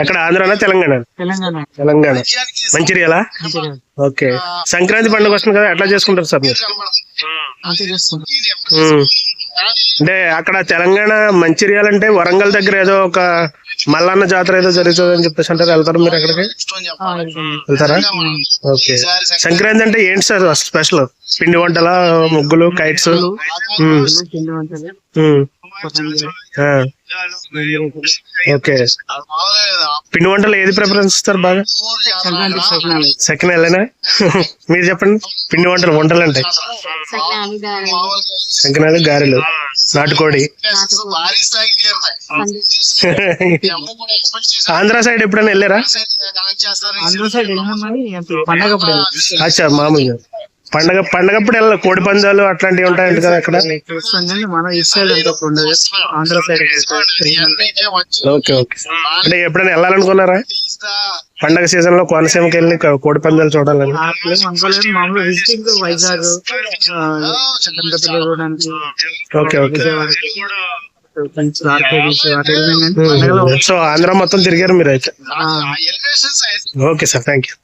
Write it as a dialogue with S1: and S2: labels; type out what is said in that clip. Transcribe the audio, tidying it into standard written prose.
S1: ఎక్కడ ఆంధ్రానా తెలంగాణ? తెలంగాణ. మంచిర్యాల. ఓకే. సంక్రాంతి పండుగ వస్తుంది కదా, ఎట్లా చేసుకుంటారు సార్ మీరు? అంటే అక్కడ తెలంగాణ మంచిర్యాల అంటే వరంగల్ దగ్గర ఏదో ఒక మల్లన్న జాతర ఏదో జరుగుతుంది అని చెప్పేసి అంటారు, వెళ్తారు మీరు అక్కడికి? వెళ్తారా? ఓకే. సంక్రాంతి అంటే ఏంటి సార్ స్పెషల్? పిండి వంటల, ముగ్గులు, కైట్స్? ఓకే. పిండి వంటలు ఏది ప్రిఫరెన్స్ ఇస్తారు బాగా? సెకండ్ వెళ్ళనా? మీరు చెప్పండి. పిండి వంటలు అంటే సంక్రాంతి గారెలు, నాటుకోడి. ఆంధ్ర సైడ్ ఎప్పుడైనా వెళ్ళారా? అచ్చా, మామూలుగా పండగప్పుడు వెళ్ళాలి. కోడి పందాలు అట్లాంటివి ఉంటాయంట కదా అక్కడ? ఓకే. ఓకే. అంటే ఎప్పుడైనా వెళ్ళాలనుకున్నారా పండగ సీజన్ లో కోనసీమకి వెళ్ళి కోడి పందాలు చూడాలని? ఓకే. ఓకే. సో ఆంధ్ర మొత్తం తిరిగారు మీరు అయితే? Okay sir, thank you.